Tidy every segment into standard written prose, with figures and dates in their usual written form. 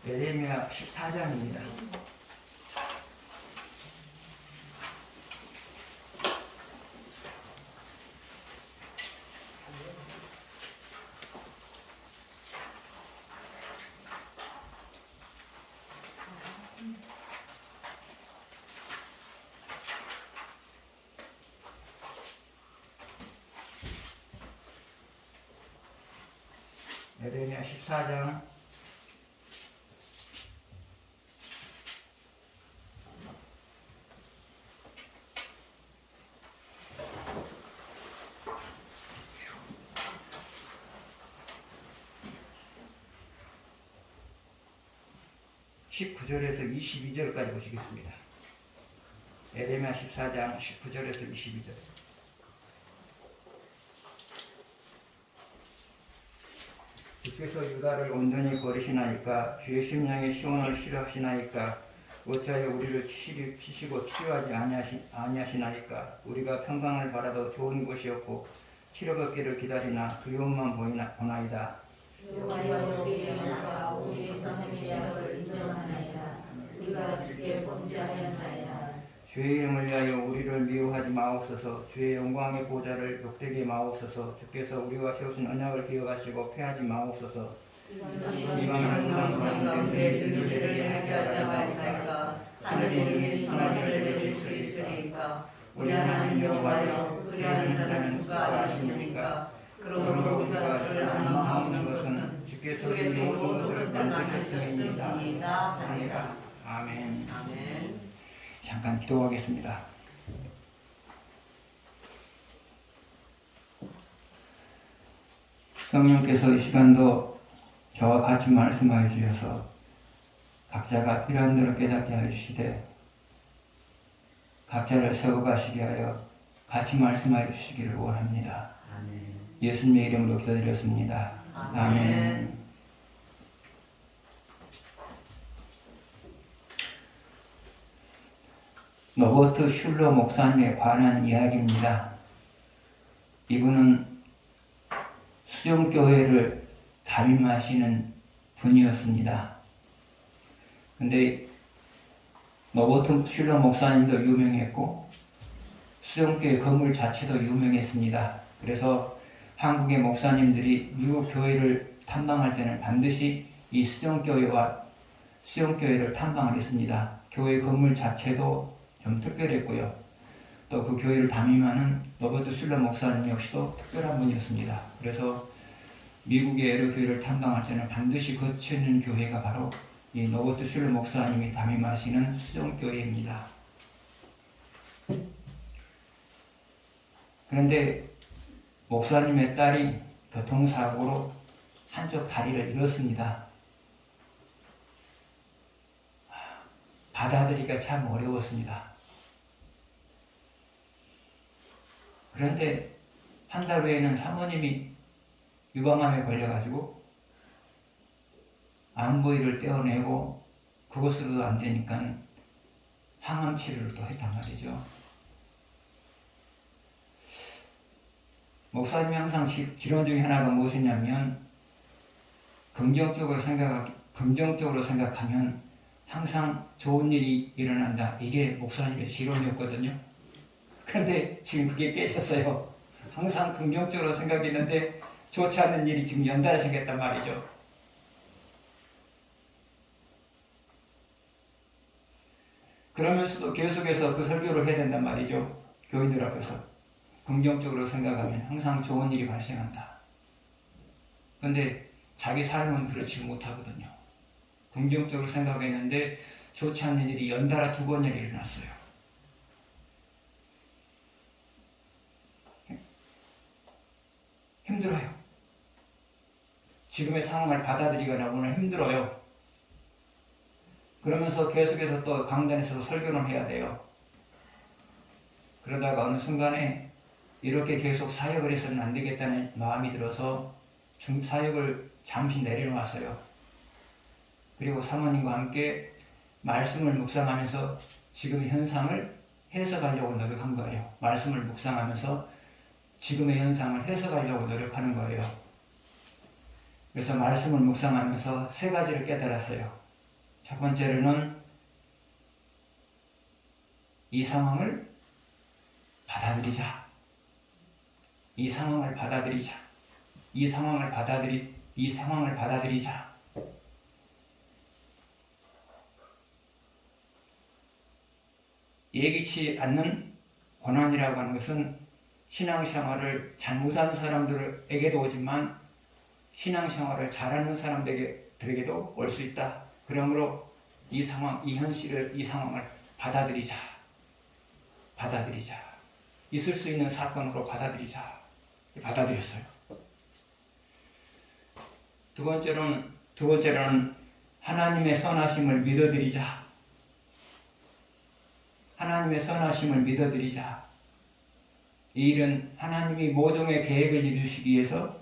예레미야 14장입니다. 예레미야 14장 19절에서 22절까지 보시겠습니다. 예레미야 14장 19절에서 22절. 주께서 유다를 온전히 버리시나이까? 주의 심령에 시온을 싫어하시나이까? 어찌하여 우리를 치시고 치료하지 아니하시나이까? 우리가 평강을 바라도 좋은 곳이었고 치료받기를 기다리나 두려움만 보나이다. 여호와여 우리의 영광과 우리의 선의 약을 인정하나이다. 우리가 주께 범죄하였나이다. 주의 이름을 위하여 우리를 미워하지 마옵소서. 주의 영광의 보좌를 욕되게 마옵소서. 주께서 우리와 세우신 언약을 기억하시고 패하지 마옵소서. 이방인 우상 가운데 이를 내리게 하지 않았나이까? 하늘이 능히 사마리를 내릴 수 있으리까? 우리 하나님 여호와여 그리하는 자는 누가 아십니까? 그러므로 우리가 주를 원망하는 것은 주께서 이 모든 것을 만드셨음이니이다 하니라. 아멘. 잠깐 기도하겠습니다. 성령께서 이 시간도 저와 같이 말씀하여 주셔서 각자가 필요한 대로 깨닫게 하여 주시되 각자를 세워가시게 하여 같이 말씀하여 주시기를 원합니다. 예수님의 이름으로 기도드렸습니다. 아멘. 로버트 슐러 목사님에 관한 이야기입니다. 이분은 수정교회를 담임하시는 분이었습니다. 근데 로버트 슐러 목사님도 유명했고 수정교회 건물 자체도 유명했습니다. 그래서 한국의 목사님들이 미국 교회를 탐방할 때는 반드시 이 수정교회를 탐방을 했습니다. 교회 건물 자체도 좀 특별했고요. 또 그 교회를 담임하는 로버트 슐러 목사님 역시도 특별한 분이었습니다. 그래서 미국의 여러 교회를 탐방할 때는 반드시 거치는 교회가 바로 이 로버트 슐러 목사님이 담임하시는 수정교회입니다. 그런데 목사님의 딸이 교통사고로 한쪽 다리를 잃었습니다. 받아들이기가 참 어려웠습니다. 그런데 한 달 후에는 사모님이 유방암에 걸려가지고 암부위를 떼어내고 그것으로도 안 되니까 항암 치료를 또 했단 말이죠. 목사님이 항상 지론 중에 하나가 무엇이냐면 긍정적으로 생각하면 항상 좋은 일이 일어난다. 이게 목사님의 지론이었거든요. 그런데 지금 그게 깨졌어요. 항상 긍정적으로 생각했는데 좋지 않은 일이 지금 연달아 생겼단 말이죠. 그러면서도 계속해서 그 설교를 해야 된단 말이죠. 교인들 앞에서. 긍정적으로 생각하면 항상 좋은 일이 발생한다. 그런데 자기 삶은 그렇지 못하거든요. 긍정적으로 생각했는데 좋지 않은 일이 연달아 2번이나 일어났어요. 힘들어요. 지금의 상황을 받아들이거나 보면 힘들어요. 그러면서 계속해서 또 강단에서 설교를 해야 돼요. 그러다가 어느 순간에 이렇게 계속 사역을 해서는 안 되겠다는 마음이 들어서 사역을 잠시 내려놨어요. 그리고 사모님과 함께 말씀을 묵상하면서 지금의 현상을 해석하려고 노력한 거예요. 말씀을 묵상하면서 지금의 현상을 해석하려고 노력하는 거예요. 그래서 말씀을 묵상하면서 3가지를 깨달았어요. 첫 번째로는 이 상황을 받아들이자. 이 상황을 받아들이자. 이 상황을 받아들이자. 예기치 않는 고난이라고 하는 것은 신앙생활을 잘못하는 사람들에게도 오지만 신앙생활을 잘하는 사람들에게도 올 수 있다. 그러므로 이 상황, 이 현실을, 이 상황을 받아들이자. 있을 수 있는 사건으로 받아들이자. 받아들였어요. 두 번째로는 하나님의 선하심을 믿어드리자. 하나님의 선하심을 믿어드리자. 이 일은 하나님이 모종의 계획을 이루시기 위해서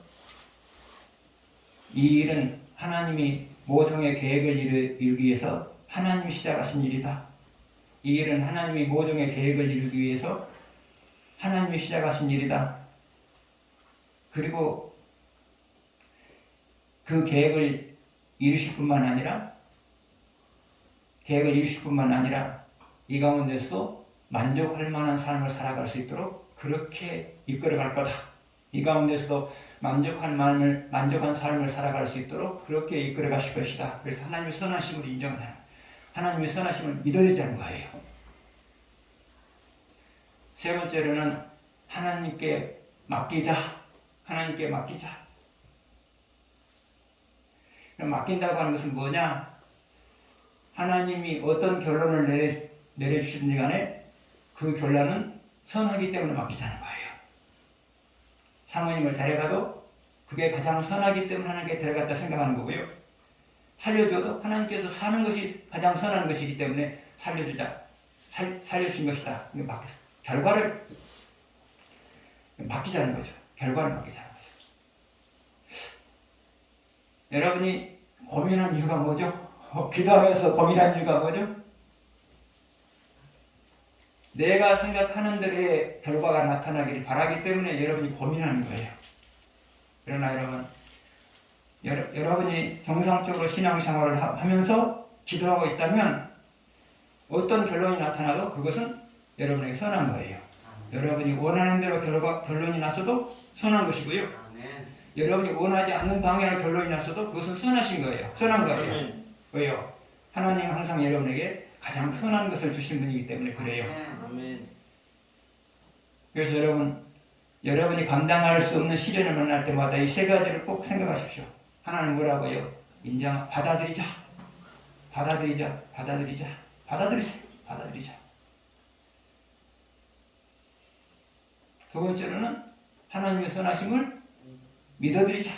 하나님이 시작하신 일이다. 이 일은 하나님이 모종의 계획을 이루기 위해서 하나님이 시작하신 일이다. 그리고 그 계획을 이루실 뿐만 아니라 이 가운데서도 만족할 만한 삶을 살아갈 수 있도록 그렇게 이끌어갈 거다. 이 가운데서도 만족한 삶을 살아갈 수 있도록 그렇게 이끌어가실 것이다. 그래서 하나님의 선하심을 인정하는, 하나님의 선하심을 믿어야되는 거예요. 세 번째로는 하나님께 맡기자. 맡긴다고 하는 것은 뭐냐? 하나님이 어떤 결론을 내려주시든지 간에 그 결론은 선하기 때문에 맡기자는 거예요. 사모님을 데려가도 그게 가장 선하기 때문에 하나님께 데려갔다 생각하는 거고요. 살려줘도 하나님께서 사는 것이 가장 선한 것이기 때문에 살려주신 것이다. 결과를 맡기자는 거죠. 여러분이 고민한 이유가 뭐죠? 기도하면서 고민한 이유가 뭐죠? 내가 생각하는 대로의 결과가 나타나기를 바라기 때문에 여러분이 고민하는 거예요. 그러나 여러분이 정상적으로 신앙생활을 하면서 기도하고 있다면 어떤 결론이 나타나도 그것은 여러분에게 선한 거예요. 여러분이 원하는 대로 결론이 났어도 선한 것이고요. 여러분이 원하지 않는 방향으로 결론이 났어도 그것은 선한 거예요. 왜요? 하나님은 항상 여러분에게 가장 선한 것을 주신 분이기 때문에 그래요. 그래서 여러분이 감당할 수 없는 시련을 만날 때마다 이 세 가지를 꼭 생각하십시오. 하나는 뭐라고요? 받아들이자. 두 번째로는 하나님의 선하심을 믿어드리자.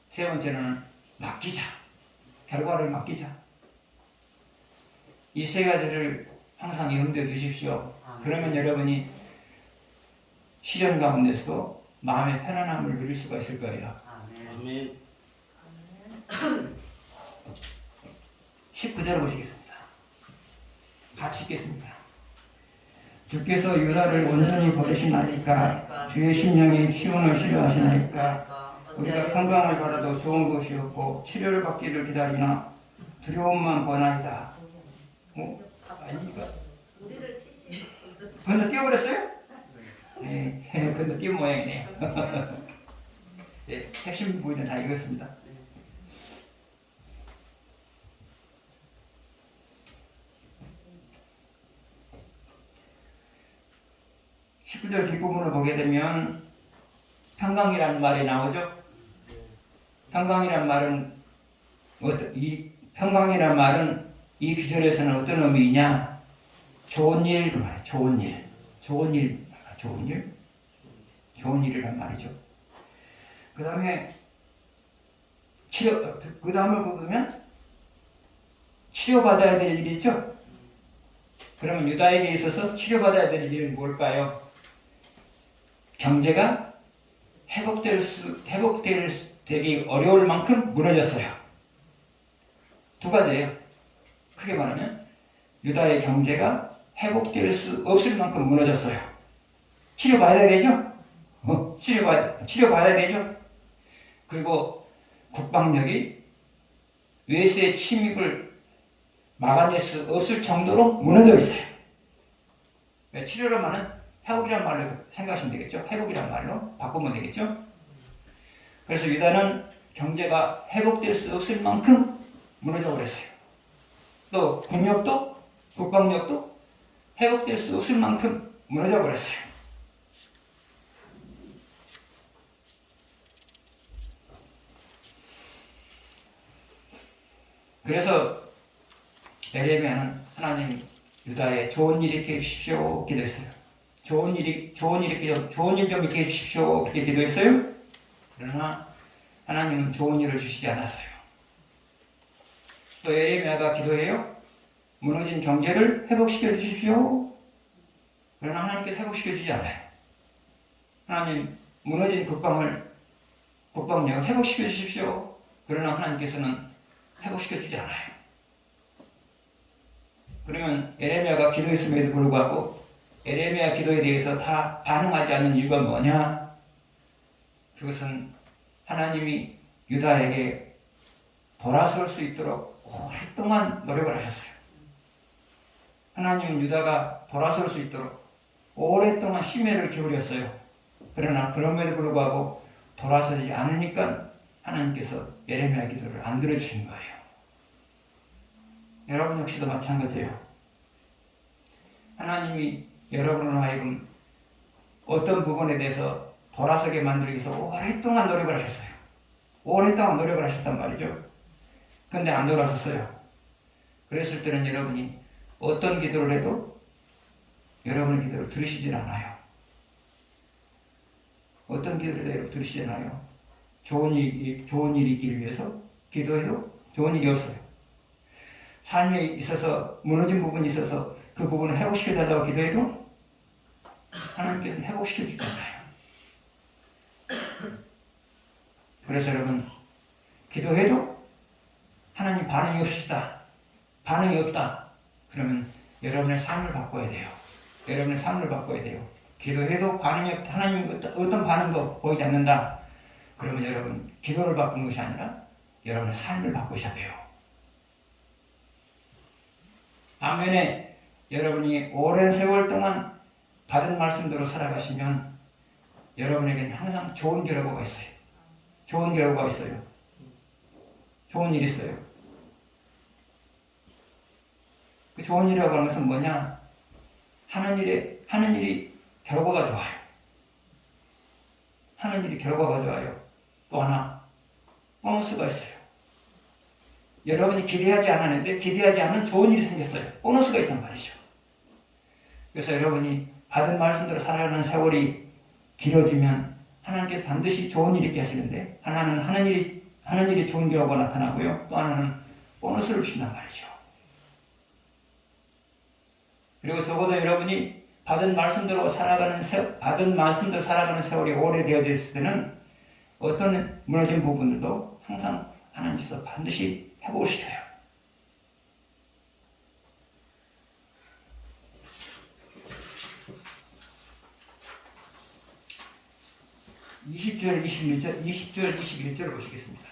세 번째로는 결과를 맡기자. 이 세 가지를 항상 염두에 두십시오. 그러면 여러분이 시련 가운데서도 마음의 편안함을 누릴 수가 있을 거예요. 아멘. 19절 보시겠습니다. 같이 읽겠습니다. 주께서 유다를 온전히 버리시나이까 주의 심령이 치유를 싫어하시나이까 우리가 평강을 받아도 좋은 것이 없고 치료를 받기를 기다리나 두려움만 권하이다. 아닙니까? 건너 뛰어버렸어요? 네, 건너 뛰은 모양이네요. 네, 핵심 부분은 다 읽었습니다. (19절) 뒷부분을 보게 되면 평강이라는 말이 나오죠. 평강이라는 말은 이 구절에서는 어떤 의미이냐? 좋은 일, 그 말이에요. 좋은 일이란 말이죠. 그 다음에 그 다음을 보면 치료받아야 될 일이 있죠. 그러면 유다에게 있어서 치료받아야 될 일은 뭘까요? 경제가 회복되기 어려울 만큼 무너졌어요. 두 가지예요. 크게 말하면 유다의 경제가 회복될 수 없을 만큼 무너졌어요. 치료받아야 되죠? 치료받아야 되죠? 그리고 국방력이 외세의 침입을 막아낼 수 없을 정도로 무너져 있어요. 치료로 말은 회복이란 말로 생각하시면 되겠죠. 회복이란 말로 바꾸면 되겠죠. 그래서 유다는 경제가 회복될 수 없을 만큼 무너져 버렸어요. 또 국력도 국방력도 회복될 수 없을 만큼 무너져 버렸어요. 그래서 에레미야는 하나님 유다에 좋은 일 있게 해주십시오 기도했어요. 좋은 일 좀 있게 해주십시오 그렇게 기도했어요. 그러나 하나님은 좋은 일을 주시지 않았어요. 또 에레미야가 기도해요. 무너진 경제를 회복시켜 주십시오. 그러나 하나님께서 회복시켜 주지 않아요. 하나님 무너진 국방력을 회복시켜 주십시오. 그러나 하나님께서는 회복시켜 주지 않아요. 그러면 에레미야가 기도했음에도 불구하고 에레미야 기도에 대해서 다 반응하지 않는 이유가 뭐냐? 그것은 하나님이 유다에게 돌아설 수 있도록 오랫동안 노력을 하셨어요. 하나님은 유다가 돌아설 수 있도록 오랫동안 심혈을 기울였어요. 그러나 그럼에도 불구하고 돌아서지 않으니까 하나님께서 에레미야 기도를 안 들어주신 거예요. 여러분 역시도 마찬가지예요. 하나님이 여러분을 하여금 어떤 부분에 대해서 돌아서게 만들기 위해서 오랫동안 노력을 하셨어요. 오랫동안 노력을 하셨단 말이죠. 근데 안 돌아섰어요. 그랬을 때는 여러분이 어떤 기도를 해도 여러분의 기도를 들으시질 않아요. 어떤 기도를 해도 들으시지 않아요. 좋은 일이 있기를 위해서 기도해도 좋은 일이 없어요. 삶에 있어서 무너진 부분이 있어서 그 부분을 회복시켜달라고 기도해도 하나님께서는 회복시켜주지 않아요. 그래서 여러분 기도해도 하나님 반응이 없으시다. 반응이 없다. 그러면 여러분의 삶을 바꿔야 돼요. 여러분의 삶을 바꿔야 돼요. 기도해도 반응이 없다. 하나님 어떤 반응도 보이지 않는다. 그러면 여러분 기도를 바꾸는 것이 아니라 여러분의 삶을 바꾸셔야 돼요. 반면에 여러분이 오랜 세월 동안 받은 말씀대로 살아가시면 여러분에게는 항상 좋은 결과가 있어요. 좋은 결과가 있어요. 좋은 일이 있어요. 그 좋은 일이라고 하는 것은 뭐냐? 하는 일이 결과가 좋아요. 하는 일이 결과가 좋아요. 또 하나 보너스가 있어요. 여러분이 기대하지 않았는데 기대하지 않은 좋은 일이 생겼어요. 보너스가 있단 말이죠. 그래서 여러분이 받은 말씀대로 살아가는 세월이 길어지면 하나님께서 반드시 좋은 일이 있게 하시는데 하나는 하는 일이 좋은 결과가 나타나고요. 또 하나는 보너스를 주신단 말이죠. 그리고 적어도 여러분이 받은 말씀대로 살아가는 세월이 오래되어져 있을 때는 어떤 무너진 부분들도 항상 하나님께서 반드시 회복을 시켜요. (20절 21절을) 보시겠습니다.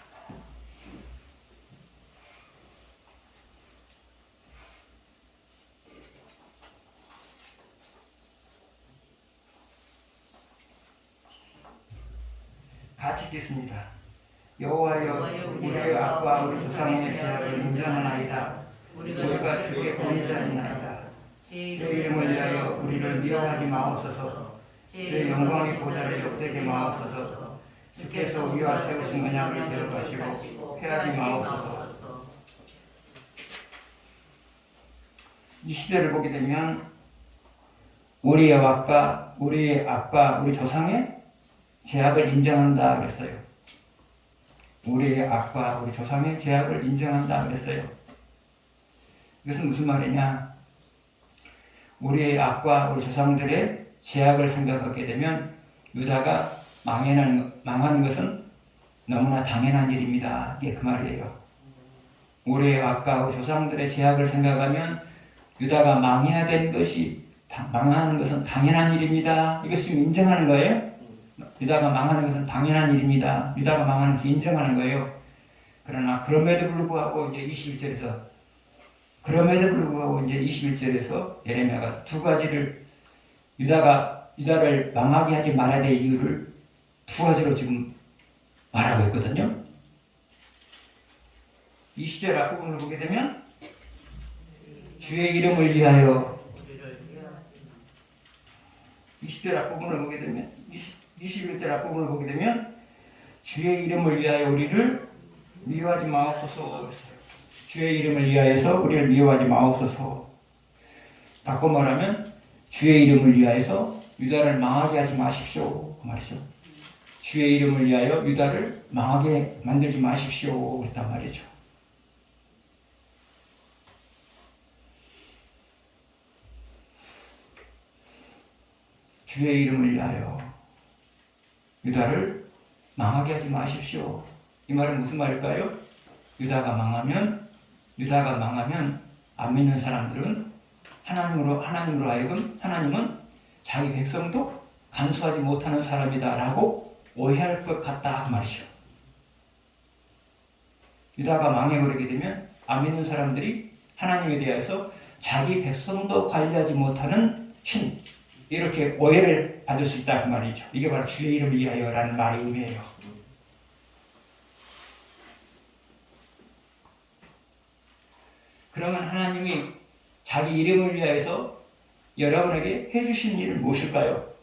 같이 읽겠습니다. 여호와여 우리의 악과 우리 조상의 죄악을 인정하나이다. 우리가 주께 범죄하나이다. 주 이름을 위하여 우리를 미워하지 마옵소서. 주의 영광의 보좌를 욕되게 마옵소서. 주께서 우리와 세우신 언약을 기억하시고 패하지 마옵소서. 20절을 보게 되면 우리의 악과 우리 조상의 죄악을 인정한다 그랬어요. 우리의 악과 우리 조상의 죄악을 인정한다 그랬어요. 이것은 무슨 말이냐? 우리의 악과 우리 조상들의 죄악을 생각하게 되면 유다가 망하는 것은 너무나 당연한 일입니다. 이게 그 말이에요. 우리의 악과 우리 조상들의 죄악을 생각하면 유다가 망하는 것은 당연한 일입니다. 이것을 인정하는 거예요. 유다가 망하는 것은 당연한 일입니다. 유다가 망하는 것을 인정하는 거예요. 그러나 그럼에도 불구하고 이제 21절에서 그럼에도 불구하고 이제 21절에서 예레미야가 두 가지를 유다를 망하게 하지 말아야 될 이유를 두 가지로 지금 말하고 있거든요. 20절 앞부분을 보게 되면 주의 이름을 위하여 20절 앞부분을 보게 되면 21절 앞부분을 보게 되면 주의 이름을 위하여 우리를 미워하지 마옵소서. 주의 이름을 위하여서 우리를 미워하지 마옵소서. 바꿔 말하면 주의 이름을 위하여서 유다를 망하게 하지 마십시오 그 말이죠. 주의 이름을 위하여 유다를 망하게 만들지 마십시오 그랬단 말이죠. 주의 이름을 위하여 유다를 망하게 하지 마십시오. 이 말은 무슨 말일까요? 유다가 망하면 안 믿는 사람들은 하나님으로 하여금 하나님은 자기 백성도 간수하지 못하는 사람이다라고 오해할 것 같다 그 말이죠. 유다가 망해버리게 되면 안 믿는 사람들이 하나님에 대해서 자기 백성도 관리하지 못하는 신 이렇게 오해를 받을 수 있다 그 말이죠. 이게 바로 주의 이름을 위하여라는 말의 의미예요. 그러면 하나님이 자기 이름을 위하여서 여러분에게 해주신 일은 무엇일까요?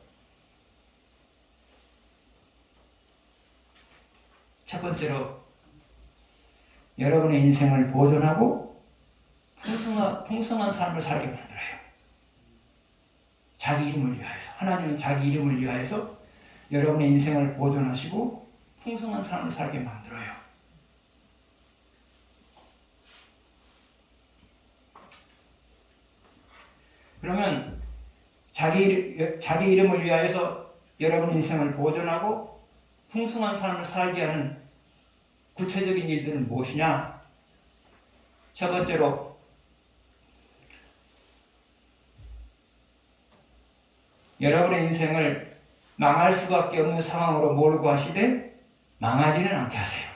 첫 번째로 여러분의 인생을 보존하고 풍성한 삶을 살게 만들어요. 자기 이름을 위하여서 하나님은 자기 이름을 위하여서 여러분의 인생을 보존하시고 풍성한 삶을 살게 만들어요. 그러면 자기 이름을 위하여서 여러분의 인생을 보존하고 풍성한 삶을 살게 하는 구체적인 일들은 무엇이냐? 첫 번째로 여러분의 인생을 망할 수밖에 없는 상황으로 몰고 하시되 망하지는 않게 하세요.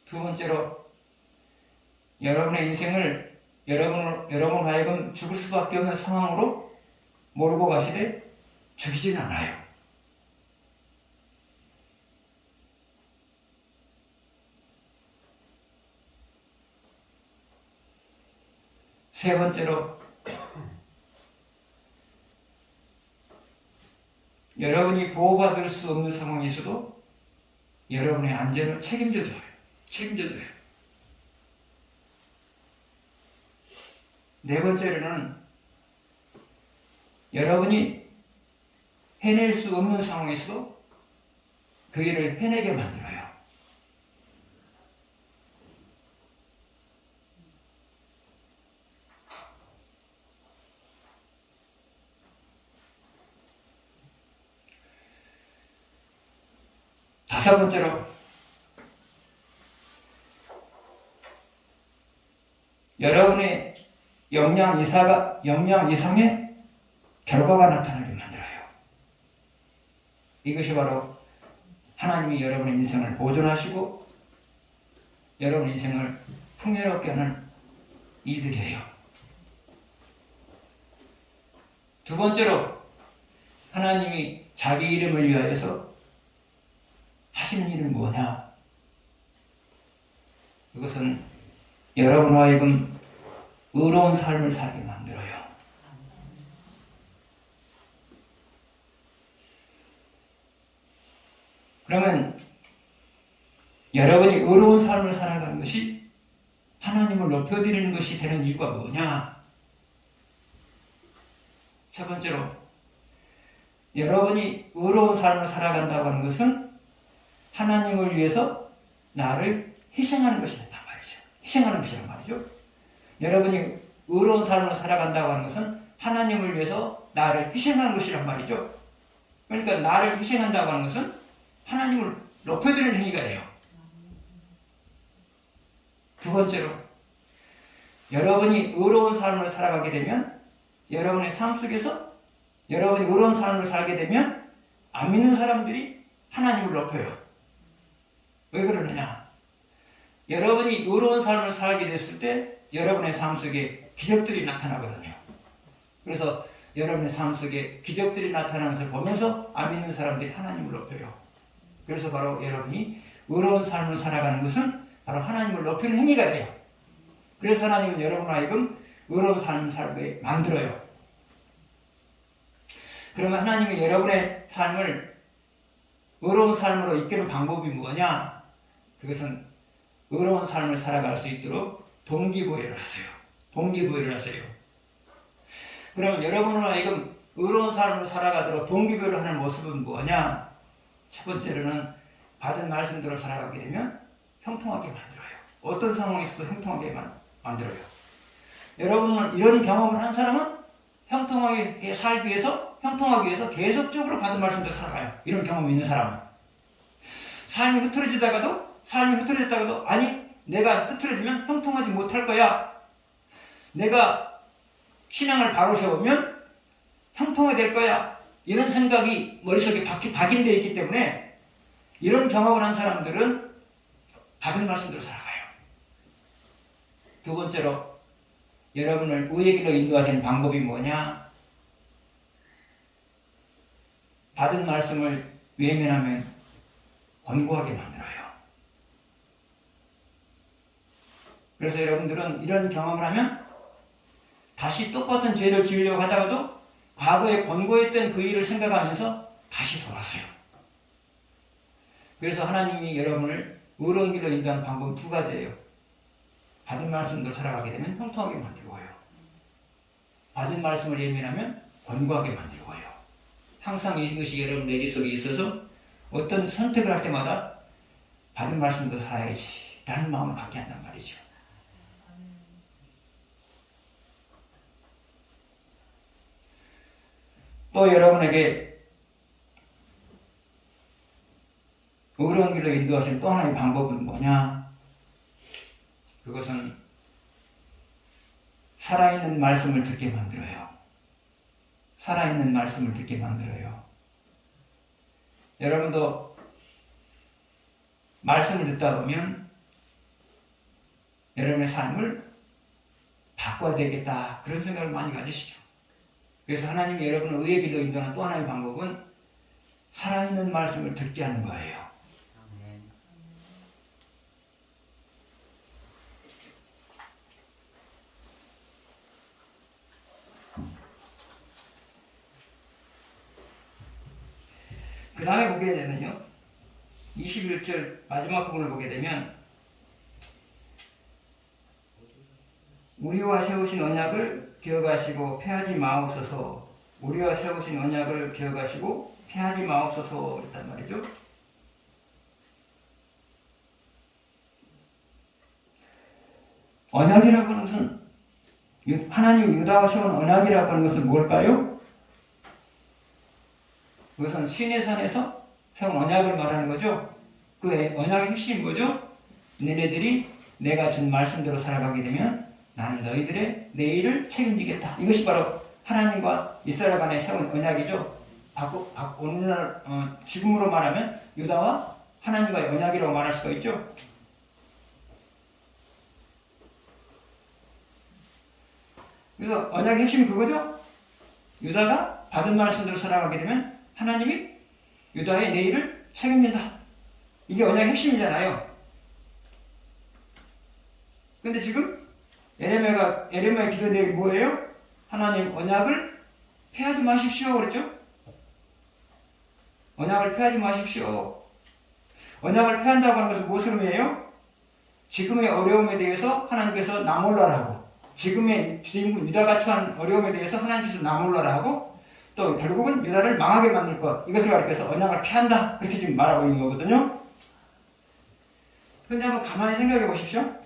두 번째로 여러분의 인생을 여러분 하여금 죽을 수밖에 없는 상황으로 몰고 가시되 죽이지는 않아요. 세 번째로 여러분이 보호받을 수 없는 상황에서도 여러분의 안전을 책임져줘요. 네 번째로는 여러분이 해낼 수 없는 상황에서도 그 일을 해내게 만들어요. 다섯 번째로 여러분의 역량 이상의 결과가 나타나게 만들어요. 이것이 바로 하나님이 여러분의 인생을 보존하시고 여러분의 인생을 풍요롭게 하는 일들이에요. 두 번째로 하나님이 자기 이름을 위하여서 하시는 일은 뭐냐? 그것은 여러분 하여금 의로운 삶을 살게 만들어요. 그러면 여러분이 의로운 삶을 살아가는 것이 하나님을 높여드리는 것이 되는 이유가 뭐냐? 첫 번째로 여러분이 의로운 삶을 살아간다고 하는 것은 하나님을 위해서 나를 희생하는 것이 된단 말이죠. 희생하는 것이란 말이죠. 여러분이 의로운 삶을 살아간다고 하는 것은 하나님을 위해서 나를 희생하는 것이란 말이죠. 그러니까 나를 희생한다고 하는 것은 하나님을 높여드리는 행위가 돼요. 두 번째로 여러분이 의로운 삶을 살아가게 되면 여러분의 삶 속에서 여러분이 의로운 삶을 살게 되면 안 믿는 사람들이 하나님을 높여요. 왜 그러느냐? 여러분이 의로운 삶을 살게 됐을 때 여러분의 삶 속에 기적들이 나타나거든요. 그래서 여러분의 삶 속에 기적들이 나타나는 것을 보면서 안 믿는 사람들이 하나님을 높여요. 그래서 바로 여러분이 의로운 삶을 살아가는 것은 바로 하나님을 높이는 행위가 돼요. 그래서 하나님은 여러분 하여금 의로운 삶을 살게 만들어요. 그러면 하나님이 여러분의 삶을 의로운 삶으로 이끄는 방법이 뭐냐? 그것은 의로운 삶을 살아갈 수 있도록 동기부여를 하세요. 동기부여를 하세요. 그러면 여러분으로 하여금 의로운 삶을 살아가도록 동기부여를 하는 모습은 뭐냐? 첫 번째로는 받은 말씀대로 살아가게 되면 형통하게 만들어요. 어떤 상황에 있어도 형통하게 만들어요. 여러분은 이런 경험을 한 사람은 형통하게 살기 위해서, 형통하기 위해서 계속적으로 받은 말씀대로 살아가요. 이런 경험이 있는 사람은. 삶이 흐트러졌다가도 아니 내가 흐트러지면 형통하지 못할 거야. 내가 신앙을 바로 세우면 형통하게 될 거야. 이런 생각이 머릿속에 박인되어 있기 때문에 이런 경험을 한 사람들은 받은 말씀대로 살아가요. 두 번째로 여러분을 의의 길로 인도하시는 방법이 뭐냐? 받은 말씀을 외면하면 권고하게 만들어요. 그래서 여러분들은 이런 경험을 하면 다시 똑같은 죄를 지으려고 하다가도 과거에 권고했던 그 일을 생각하면서 다시 돌아서요. 그래서 하나님이 여러분을 의로운 길로 인도하는 방법은 두 가지예요. 받은 말씀대로 살아가게 되면 형통하게 만들고요. 받은 말씀을 예민하면 권고하게 만들고요. 항상 이것이 여러분 머릿속에 있어서 어떤 선택을 할 때마다 받은 말씀대로 살아야지 라는 마음을 갖게 한단 말이죠. 또 여러분에게 의로운 길로 인도하시는 또 하나의 방법은 뭐냐? 그것은 살아있는 말씀을 듣게 만들어요. 살아있는 말씀을 듣게 만들어요. 여러분도 말씀을 듣다 보면 여러분의 삶을 바꿔야 되겠다 그런 생각을 많이 가지시죠. 그래서 하나님이 여러분을 의의 길로 인도하는 또 하나의 방법은 살아있는 말씀을 듣게 하는 거예요. 그 다음에 보게 되면요, 21절 마지막 부분을 보게 되면 우리와 세우신 언약을 기억하시고 패하지 마옵소서. 우리와 세우신 언약을 기억하시고 패하지 마옵소서 그랬단 말이죠. 언약이라고 하는 것은 하나님 유다와 세운 언약이라고 하는 것은 뭘까요? 그것은 시내산에서 세운 언약을 말하는 거죠. 그 언약의 핵심이 뭐죠? 너네들이 내가 준 말씀대로 살아가게 되면 나는 너희들의 내일을 책임지겠다. 이것이 바로 하나님과 이스라엘 간에 세운 언약이죠. 오늘날 지금으로 말하면 유다와 하나님과의 언약이라고 말할 수가 있죠. 그래서 언약의 핵심이 그거죠. 유다가 받은 말씀대로 살아가게 되면 하나님이 유다의 내일을 책임진다. 이게 언약의 핵심이잖아요. 근데 지금 에레미야의 기도 내용이 뭐예요? 하나님 언약을 폐하지 마십시오 그랬죠? 언약을 폐하지 마십시오. 언약을 폐한다고 하는 것은 무슨 의미예요? 지금의 어려움에 대해서 하나님께서 나몰라라 하고, 지금의 주인공 유다가 처한 어려움에 대해서 하나님께서 나몰라라 하고, 또 결국은 유다를 망하게 만들 것, 이것을 가리켜서 언약을 폐한다 그렇게 지금 말하고 있는 거거든요. 근데 한번 가만히 생각해 보십시오.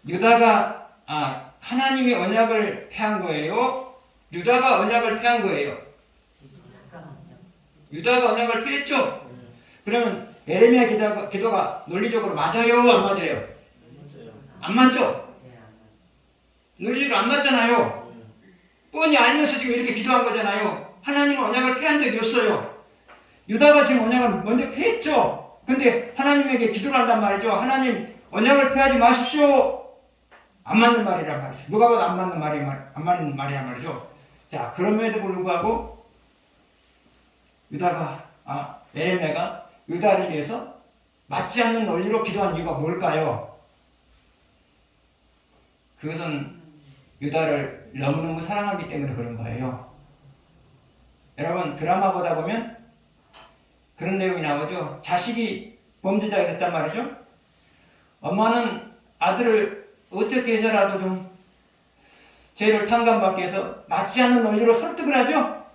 유다가 하나님이 언약을 폐한 거예요? 유다가 언약을 폐한 거예요? 유다가 언약을 폐했죠? 그러면 에레미야 기도가 논리적으로 맞아요? 안 맞아요? 안 맞죠? 논리적으로 안 맞잖아요. 뻔히 알면서 지금 이렇게 기도한 거잖아요. 하나님은 언약을 폐한 적이 없어요. 유다가 지금 언약을 먼저 폐했죠. 근데 하나님에게 기도를 한단 말이죠. 하나님 언약을 폐하지 마십시오. 안 맞는 말이란 말이죠. 누가 봐도 안 맞는 말이란 말이죠. 자, 그럼에도 불구하고 에레미야가 유다를 위해서 맞지 않는 논리로 기도한 이유가 뭘까요? 그것은 유다를 너무너무 사랑하기 때문에 그런 거예요. 여러분, 드라마 보다 보면 그런 내용이 나오죠. 자식이 범죄자가 됐단 말이죠. 엄마는 아들을 어떻게 해서라도 좀 죄를 탕감받기 위해서 맞지 않는 논리로 설득을 하죠.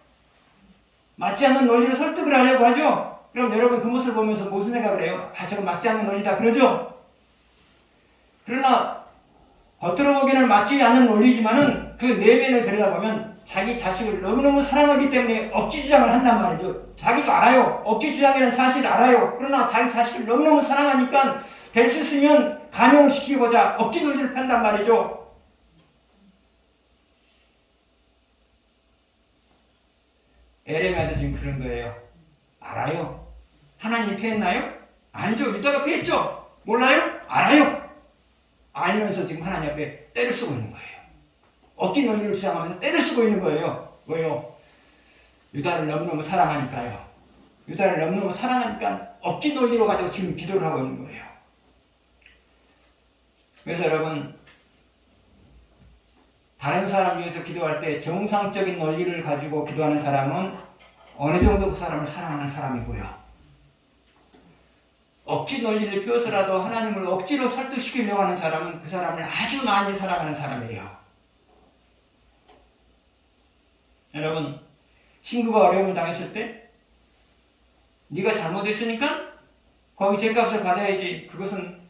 맞지 않는 논리로 설득을 하려고 하죠. 그럼 여러분 그 모습을 보면서 무슨 생각을 해요? 저건 맞지 않는 논리다 그러죠. 그러나 겉으로 보기에는 맞지 않는 논리지만은 그 내면을 들여다보면 자기 자식을 너무너무 사랑하기 때문에 억지 주장을 한단 말이죠. 자기도 알아요. 억지 주장이라는 사실을 알아요. 그러나 자기 자식을 너무너무 사랑하니까 될 수 있으면 감형을 시키고자 억지 논리를 편단 말이죠. 에레미야도 지금 그런 거예요. 알아요. 하나님 폐했나요? 아니죠. 유다가 폐했죠. 몰라요? 알아요. 알면서 지금 하나님 앞에 때를 쓰고 있는 거예요. 억지 논리를 주장하면서 때를 쓰고 있는 거예요. 왜요? 유다를 너무너무 사랑하니까요. 유다를 너무너무 사랑하니까 억지 논리로 가지고 지금 기도를 하고 있는 거예요. 그래서 여러분, 다른 사람 위해서 기도할 때 정상적인 논리를 가지고 기도하는 사람은 어느 정도 그 사람을 사랑하는 사람이고요. 억지 논리를 펴서라도 하나님을 억지로 설득시키려고 하는 사람은 그 사람을 아주 많이 사랑하는 사람이에요. 여러분, 친구가 어려움을 당했을 때 네가 잘못했으니까 거기 죄값을 받아야지. 그것은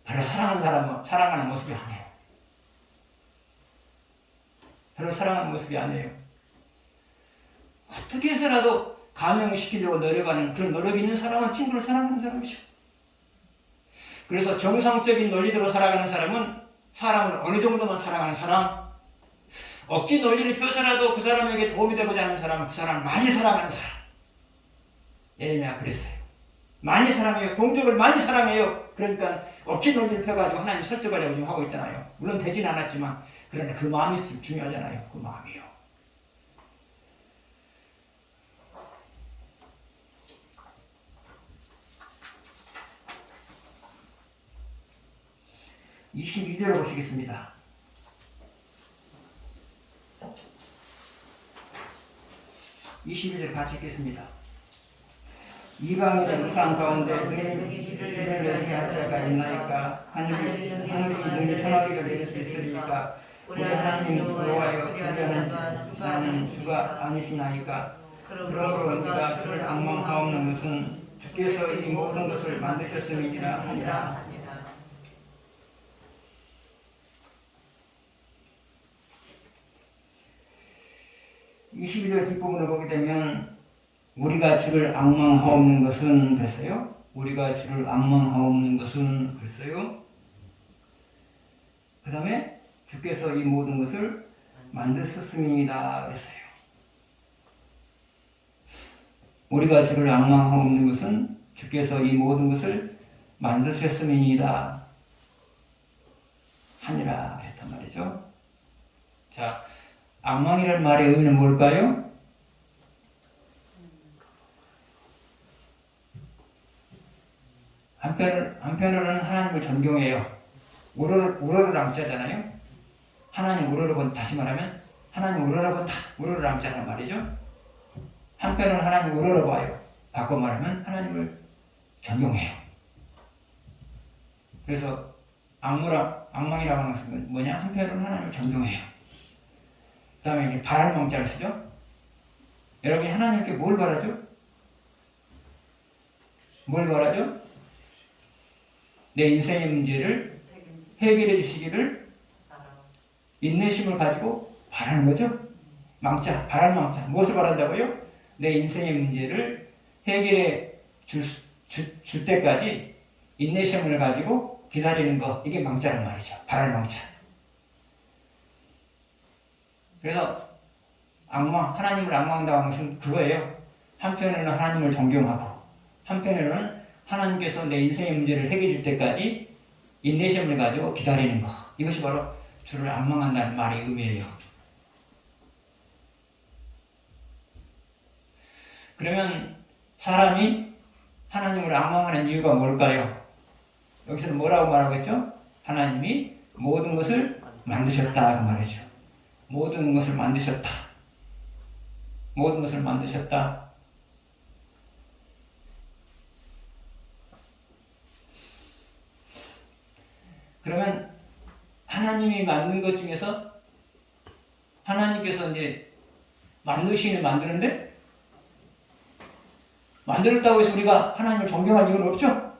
별로 사랑하는 모습이 아니에요. 별로 사랑하는 모습이 아니에요. 어떻게 해서라도 감형시키려고 노력하는 그런 노력이 있는 사람은 친구를 사랑하는 사람이죠. 그래서 정상적인 논리대로 살아가는 사람은 사람을 어느 정도만 사랑하는 사람, 억지 논리를 펴서라도 그 사람에게 도움이 되고자 하는 사람은 그 사람을 많이 사랑하는 사람. 에레미야가 그랬어요. 많이 사랑해요. 공적을 많이 사랑해요. 그러니까 억지 논리를 펴가지고 하나님 설득하려고 지금 하고 있잖아요. 물론 되진 않았지만 그러나 그 마음이 중요하잖아요. 그 마음이요. (22절) 보시겠습니다. (22절) 같이 읽겠습니다. 이방인의 우상 가운데 능히 이를 내리게 할 자가 있나이까? 하늘이 능히 선하기를 내릴 수 있으리이까? 우리 하나님 여호와여 그리하는 자는 주가 아니시나이까? 그러므로 우리가 주를 앙망하옵는 것은 주께서 이 모든 것을 만드셨음이니라 하니라. 22절 뒷부분을 보게 되면 우리가 주를 앙망하옵는 것은 그랬어요. 우리가 주를 앙망하옵는 것은 그랬어요. 그 다음에 주께서 이 모든 것을 만드셨음이다 그랬어요. 우리가 주를 앙망하옵는 것은 주께서 이 모든 것을 만드셨음이다 하니라 그랬단 말이죠. 자, 앙망이라는 말의 의미는 뭘까요? 한편으로는 하나님을 존경해요. 우러를 앙자잖아요. 하나님 우러러본, 다시 말하면 하나님 우러러본다. 우러를 앙자란 말이죠. 한편으로는 하나님 우러러봐요. 바꿔 말하면 하나님을 존경해요. 그래서 앙망이라고 하는 것은 뭐냐? 한편으로는 하나님을 존경해요. 그 다음에 바라는 망자를 쓰죠. 여러분이 하나님께 뭘 바라죠? 뭘 바라죠? 내 인생의 문제를 해결해 주시기를 인내심을 가지고 바라는 거죠. 망자, 바라는 망자. 무엇을 바란다고요? 내 인생의 문제를 해결해 줄 때까지 인내심을 가지고 기다리는 거. 이게 망자란 말이죠. 바라는 망자. 그래서 하나님을 앙망한다는 것은 그거예요. 한편으로는 하나님을 존경하고 한편으로는 하나님께서 내 인생의 문제를 해결해 줄 때까지 인내심을 가지고 기다리는 것. 이것이 바로 주를 앙망한다는 말의 의미예요. 그러면 사람이 하나님을 앙망하는 이유가 뭘까요? 여기서는 뭐라고 말하고 있죠? 하나님이 모든 것을 만드셨다 그 말이죠. 모든 것을 만드셨다. 모든 것을 만드셨다. 그러면 하나님이 만든 것 중에서 하나님께서 이제 만드는데 만들었다고 해서 우리가 하나님을 존경할 이유는 없죠?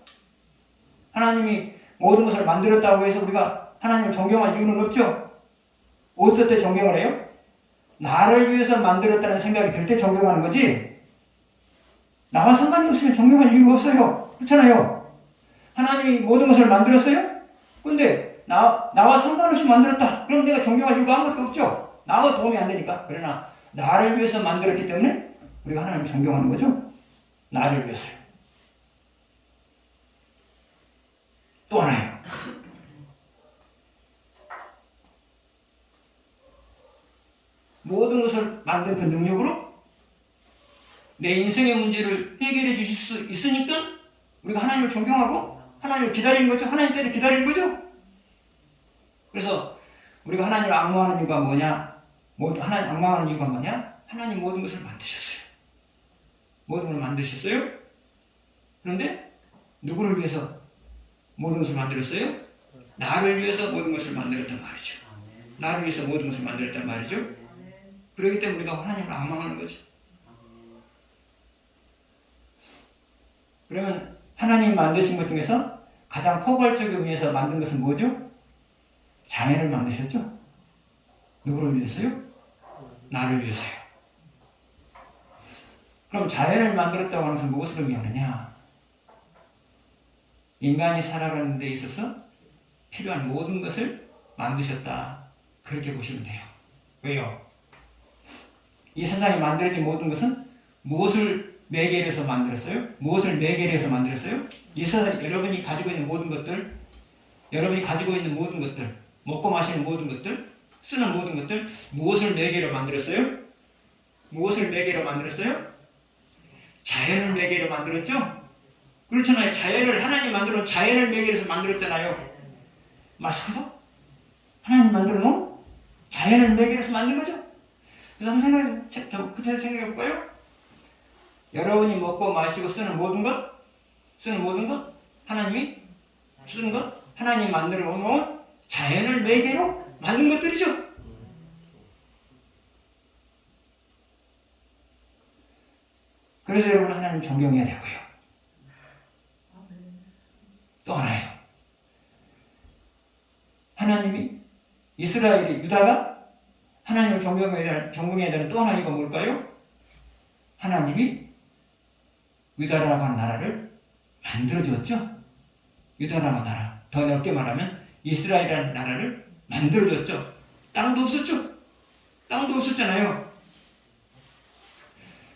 하나님이 모든 것을 만들었다고 해서 우리가 하나님을 존경할 이유는 없죠? 어떨 때 존경을 해요? 나를 위해서 만들었다는 생각이 들 때 존경하는 거지, 나와 상관이 없으면 존경할 이유가 없어요. 그렇잖아요. 하나님이 모든 것을 만들었어요? 근데 나와 상관없이 만들었다. 그럼 내가 존경할 이유가 아무것도 없죠. 나와 도움이 안 되니까. 그러나 나를 위해서 만들었기 때문에 우리가 하나님을 존경하는 거죠. 나를 위해서요. 또 하나요. 모든 것을 만든 그 능력으로 내 인생의 문제를 해결해 주실 수 있으니까 우리가 하나님을 존경하고 하나님을 기다리는 거죠. 하나님 때를 기다리는 거죠. 그래서 우리가 하나님을 앙망하는 이유가 뭐냐? 하나님 앙망하는 이유가 뭐냐? 하나님 모든 것을 만드셨어요. 모든 걸 만드셨어요. 그런데 누구를 위해서 모든 것을 만들었어요? 나를 위해서 모든 것을 만들었단 말이죠. 나를 위해서 모든 것을 만들었단 말이죠. 그렇기 때문에 우리가 하나님을 앙망하는 거죠. 그러면 하나님이 만드신 것 중에서 가장 포괄적인 의미에서 만든 것은 뭐죠? 자연을 만드셨죠? 누구를 위해서요? 나를 위해서요. 그럼 자연을 만들었다고 하는 것은 무엇을 의미하느냐? 인간이 살아가는 데 있어서 필요한 모든 것을 만드셨다. 그렇게 보시면 돼요. 왜요? 이 세상에 만들어진 모든 것은 무엇을 매개로 해서 만들었어요? 무엇을 매개로 해서 만들었어요? 이 세상 여러분이 가지고 있는 모든 것들, 여러분이 가지고 있는 모든 것들, 먹고 마시는 모든 것들, 쓰는 모든 것들, 무엇을 매개로 만들었어요? 무엇을 매개로 만들었어요? 자연을 매개로 만들었죠? 그렇잖아요. 자연을 하나님 만들어 자연을 매개로 해서 만들었잖아요. 마스크도 하나님 만들어 놓은 자연을 매개로 해서 만든 거죠. 그래서 한번 구체적으로 생각해 볼까요? 여러분이 먹고 마시고 쓰는 모든 것, 하나님이 쓰는 것, 하나님이 만들어 놓은 자연을 매개로 만든 것들이죠. 그래서 여러분 하나님 존경해야 되고요. 또 하나요. 하나님이 이스라엘이 유다가 하나님을 존경해야 되는 또 하나 이유가 뭘까요? 하나님이 유다라고 하는 나라를 만들어주었죠. 유다라고 하는 나라, 더 넓게 말하면 이스라엘이라는 나라를 만들어줬죠. 땅도 없었죠. 땅도 없었잖아요.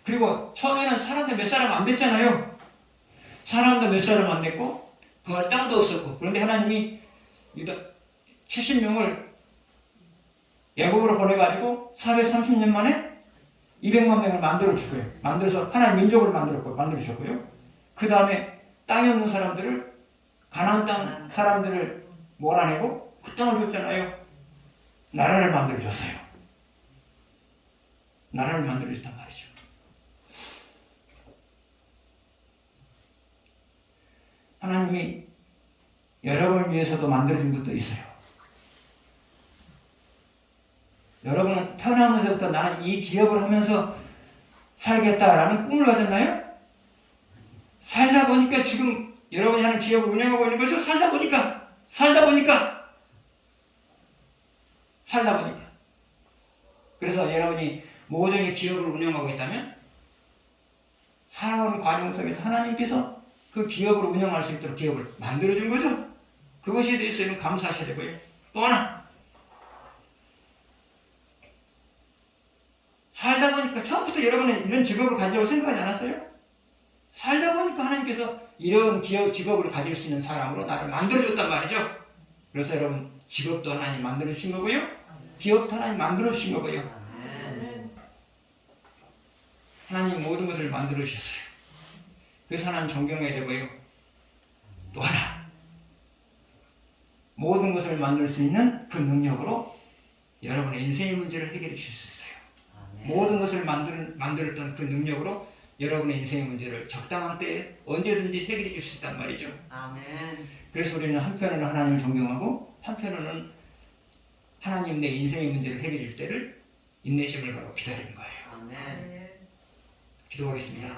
그리고 처음에는 사람도 몇 사람 안 됐잖아요. 사람도 몇 사람 안 됐고 그 땅도 없었고, 그런데 하나님이 유다 70명을 애국으로 보내가지고 430년 만에 200만 명을 만들어주고요. 만들어서 하나의 민족을 만들어주셨고요. 그 다음에 땅이 없는 사람들을, 가나안 땅 사람들을 몰아내고 그 땅을 줬잖아요. 나라를 만들어줬어요. 나라를 만들어줬단 말이죠. 하나님이 여러분을 위해서도 만들어준 것도 있어요. 여러분은 태어나면서부터 나는 이 기업을 하면서 살겠다라는 꿈을 가졌나요? 살다 보니까 지금 여러분이 하는 기업을 운영하고 있는 거죠? 살다 보니까. 그래서 여러분이 모종의 기업을 운영하고 있다면 살아오는 과정 속에서 하나님께서 그 기업을 운영할 수 있도록 기업을 만들어준 거죠? 그것에 대해서는 감사하셔야 되고요. 또 하나, 살다 보니까 처음부터 처음부터 여러분은 이런 직업을 가지려고 생각하지 않았어요? 살다 보니까 하나님께서 이런 직업을 가질 수 있는 사람으로 나를 만들어줬단 말이죠. 그래서 여러분 직업도 하나님 만들어주신 거고요. 기업도 하나님 만들어주신 거고요. 하나님 모든 것을 만들어주셨어요. 그래서 하나님 존경해야 되고요. 또 하나, 모든 것을 만들 수 있는 그 능력으로 여러분의 인생의 문제를 해결해 주실 수 있어요. 모든 것을 만들었던 그 능력으로 여러분의 인생의 문제를 적당한 때에 언제든지 해결해 줄 수 있단 말이죠. 아멘. 그래서 우리는 한편으로는 하나님을 존경하고 한편으로는 하나님 내 인생의 문제를 해결해 줄 때를 인내심을 갖고 기다리는 거예요. 아멘. 기도하겠습니다.